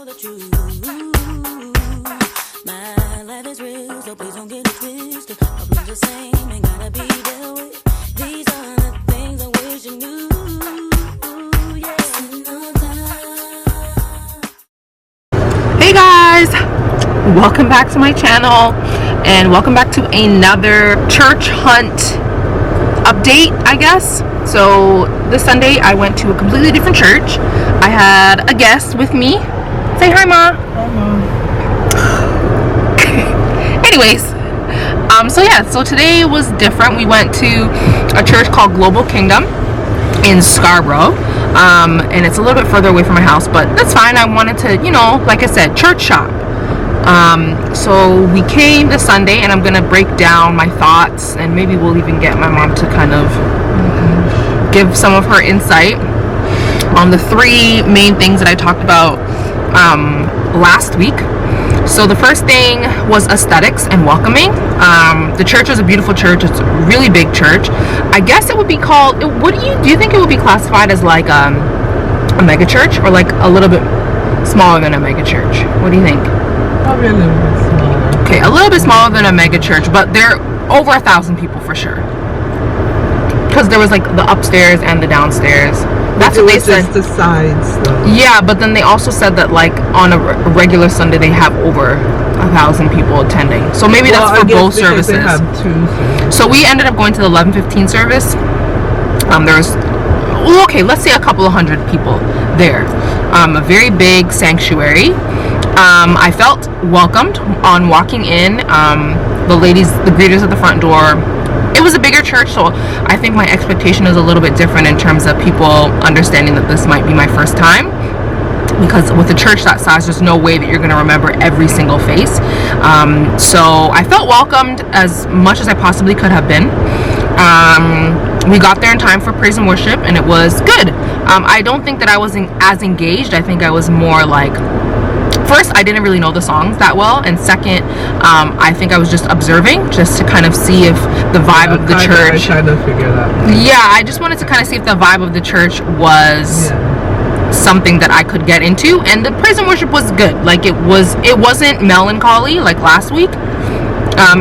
know the truth. My life is real, so please don't get it twisted. My blues the same, ain't gotta be dealt with. These are the things I wish you knew. Yeah. Hey guys, welcome back to my channel and welcome back to another church hunt update, I guess. So this Sunday I went to a completely different church. I had a guest with me. Say hi, Ma. Hi, Mom. Anyways, so today was different. We went to a church called Global Kingdom in Scarborough, and it's a little bit further away from my house, but that's fine. I wanted to, like I said, church shop. So we came this Sunday, and I'm gonna break down my thoughts, and maybe we'll even get my mom to kind of give some of her insight on the three main things that I talked about last week. So the first thing was aesthetics and welcoming. The church is a beautiful church. It's a really big church. I guess it would be called, do you think it would be classified as like a mega church, or like a little bit smaller than a mega church? What do you think? Probably a little bit smaller. Okay, a little bit smaller than a mega church, but they're over 1,000 people for sure. Because there was like the upstairs and the downstairs. That's what they said. Just the sides, though. Yeah, but then they also said that like on a regular Sunday they have over 1,000 people attending. So maybe that's for both services. They have two services. So we ended up going to the 11:15 service. There's let's say a couple of hundred people there. A very big sanctuary. I felt welcomed on walking in. The greeters at the front door. It was a bigger church, so I think my expectation is a little bit different in terms of people understanding that this might be my first time. Because with a church that size, there's no way that you're going to remember every single face. So I felt welcomed as much as I possibly could have been. We got there in time for praise and worship, and it was good. I don't think that I was as engaged. I think I was more like, first, I didn't really know the songs that well, and second, I think I was just observing, just to kind of see if the vibe of the church. I tried to figure that out. Yeah, I just wanted to kind of see if the vibe of the church was something that I could get into, and the praise and worship was good. Like it wasn't melancholy like last week.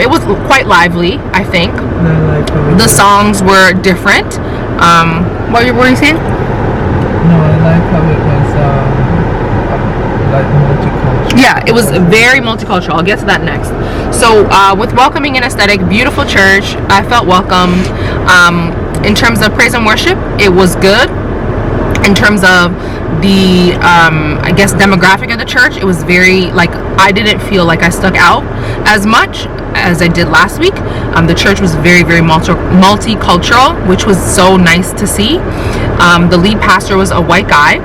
It was quite lively, I think. The songs were different. What were you saying? No, I like how it was like multicultural. Yeah, it was very multicultural. I'll get to that next. So with welcoming and aesthetic, beautiful church. I felt welcomed. In terms of praise and worship, it was good. In terms of the I guess demographic of the church, it was very, like, I didn't feel like I stuck out as much as I did last week. The church was very, very multicultural, which was so nice to see. The lead pastor was a white guy.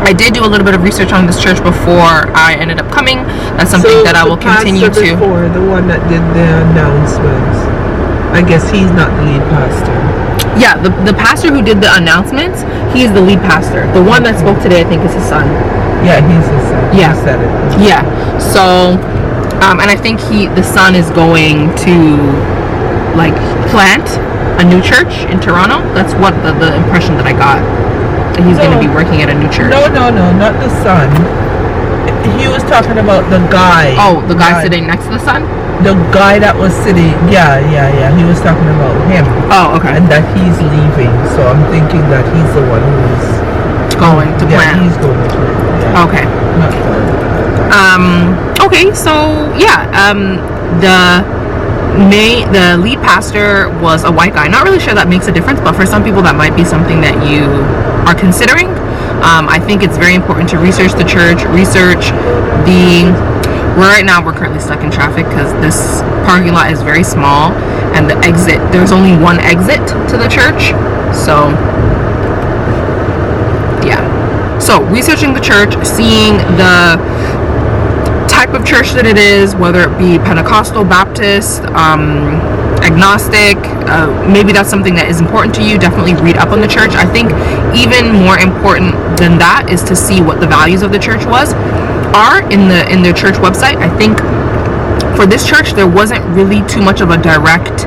I did do a little bit of research on this church before I ended up coming. That's something that I will continue to. Before, the one that did the announcements, I guess he's not the lead pastor. Yeah, the pastor who did the announcements, he's the lead pastor. The one that spoke today, I think, is his son. Yeah, he's his son. Yeah. He said it. Yeah. So, and I think the son is going to like plant a new church in Toronto. That's what the impression that I got. He's going to be working at a new church. No, not the son. He was talking about the guy. Oh, the guy sitting next to the son? The guy that was sitting, yeah. He was talking about him. Oh, okay. And that he's leaving. So I'm thinking that he's the one who's going to plant. Yeah, he's going to plant. Yeah. Okay. Not far. Okay, so yeah, the lead pastor was a white guy. Not really sure that makes a difference, but for some people that might be something that you are considering. I think it's very important to research the church, right now we're currently stuck in traffic because this parking lot is very small, and there's only one exit to the church. So yeah, so researching the church, seeing the type of church that it is, whether it be Pentecostal, Baptist, agnostic, maybe that's something that is important to you. Definitely read up on the church. I think even more important than that is to see what the values of the church are in their church website. I think for this church there wasn't really too much of a direct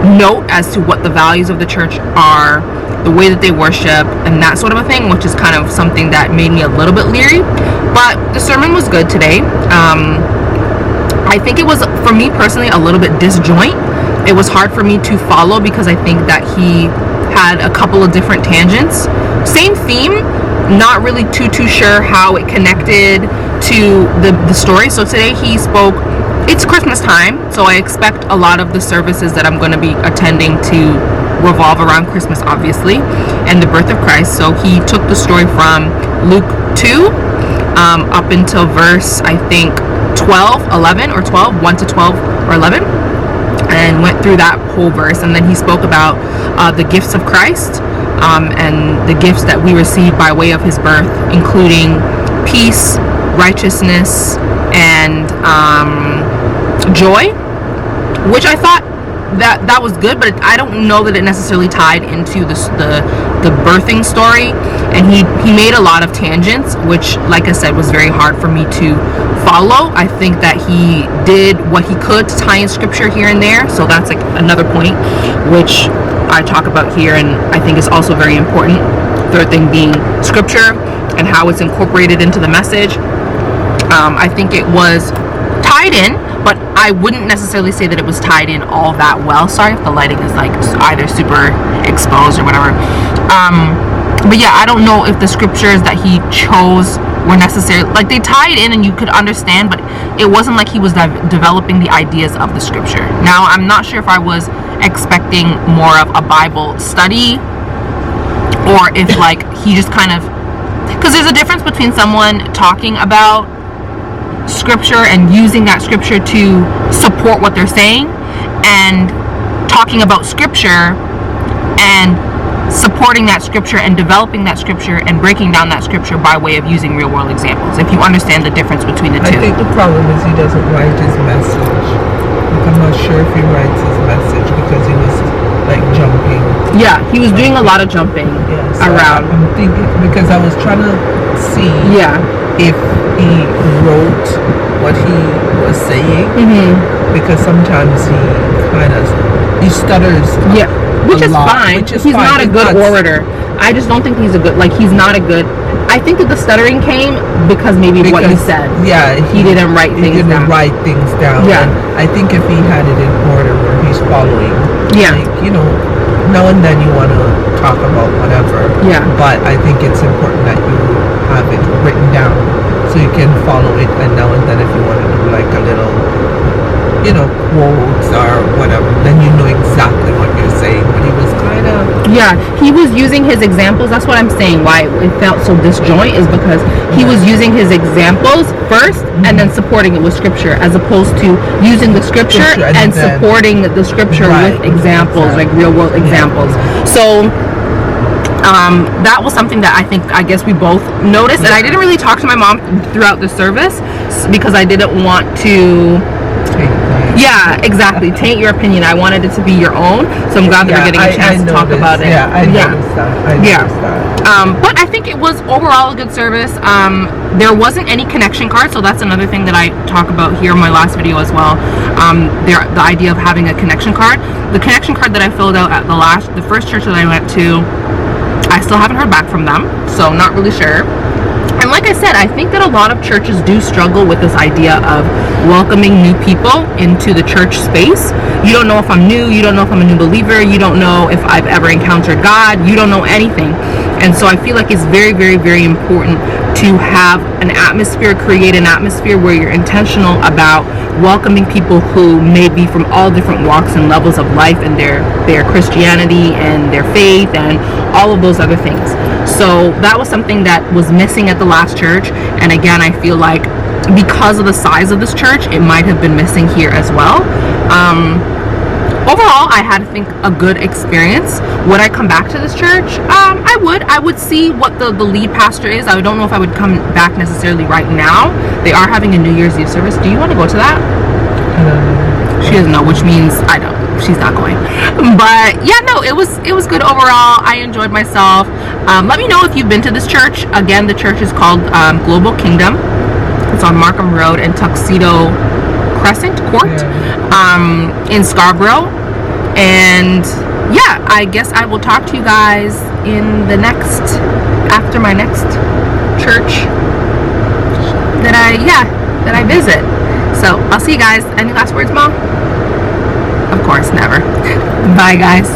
note as to what the values of the church are the way that they worship, and that sort of a thing, which is kind of something that made me a little bit leery. But the sermon was good today. I think it was, for me personally, a little bit disjoint. It was hard for me to follow because I think that he had a couple of different tangents. Same theme, not really too sure how it connected to the story. So today he spoke, it's Christmas time, so I expect a lot of the services that I'm going to be attending to revolve around Christmas, obviously, and the birth of Christ. So he took the story from Luke 2 up until verse, I think, 12, 11 or 12, 1 to 12 or 11, and went through that whole verse. And then he spoke about the gifts of Christ and the gifts that we receive by way of his birth, including peace, righteousness, and joy, which I thought that was good, but I don't know that it necessarily tied into the birthing story. And he made a lot of tangents, which, like I said, was very hard for me to follow. I think that he did what he could to tie in scripture here and there, so that's like another point which I talk about here, and I think is also very important. Third thing being scripture and how it's incorporated into the message. I think it was tied in, but I wouldn't necessarily say that it was tied in all that well. Sorry if the lighting is like either super exposed or whatever. But yeah, I don't know if the scriptures that he chose were necessarily, like, they tied in and you could understand, but it wasn't like he was developing the ideas of the scripture. Now, I'm not sure if I was expecting more of a Bible study, or if like he just kind of, because there's a difference between someone talking about scripture and using that scripture to support what they're saying, and talking about scripture and supporting that scripture and developing that scripture and breaking down that scripture by way of using real world examples, if you understand the difference between the two. I think the problem is he doesn't write his message. Like, I'm not sure if he writes his message because he was like jumping. Yeah, he was doing a lot of jumping around. I'm thinking, because I was trying to see if he wrote what he was saying, because sometimes he stutters. Yeah, which is lot, fine. Which is he's fine. not a good orator. I just don't think he's not a good. I think that the stuttering came because maybe of what he said. Yeah, he didn't write things down. Write things down. Yeah, and I think if he had it in order where he's following, like, you know, now and then you want to talk about whatever. Yeah. But I think it's important that you have it written down so you can follow it, and now and then if you want to do like a little, you know, quotes or whatever, then you know exactly what you're saying. But he was kind of... Yeah, he was using his examples. That's what I'm saying. Why it felt so disjoint is because he was using his examples first and then supporting it with scripture, as opposed to using the scripture and supporting the scripture with examples, like real world examples. So that was something that I guess we both noticed. And I didn't really talk to my mom throughout the service because I didn't want to... Yeah, exactly. Taint your opinion. I wanted it to be your own. So I'm glad that we're getting a chance to talk about it. Yeah, I noticed that. But I think it was overall a good service. There wasn't any connection card, so that's another thing that I talk about here in my last video as well. The idea of having a connection card. The connection card that I filled out at the first church that I went to, I still haven't heard back from them, so not really sure. And like I said, I think that a lot of churches do struggle with this idea of welcoming new people into the church space. You don't know if I'm new, you don't know if I'm a new believer, you don't know if I've ever encountered God, you don't know anything. And so I feel like it's very, very, very important to have an atmosphere, create an atmosphere where you're intentional about welcoming people who may be from all different walks and levels of life, and their Christianity and their faith and all of those other things. So that was something that was missing at the last church, and again, I feel like because of the size of this church, it might have been missing here as well. Overall, I had, I think, a good experience. Would I come back to this church? I would see what the lead pastor is. I don't know if I would come back necessarily right now. They are having a New Year's Eve service. Do you want to go to that? She doesn't know, which means I don't. She's not going. But yeah, no, it was good overall. I enjoyed myself. Let me know if you've been to this church. Again, the church is called Global Kingdom. It's on Markham Road and Tuxedo Crescent Court in Scarborough. And yeah, I guess I will talk to you guys after my next church that I visit. So I'll see you guys. Any last words, Mom? Of course, never. Bye, guys.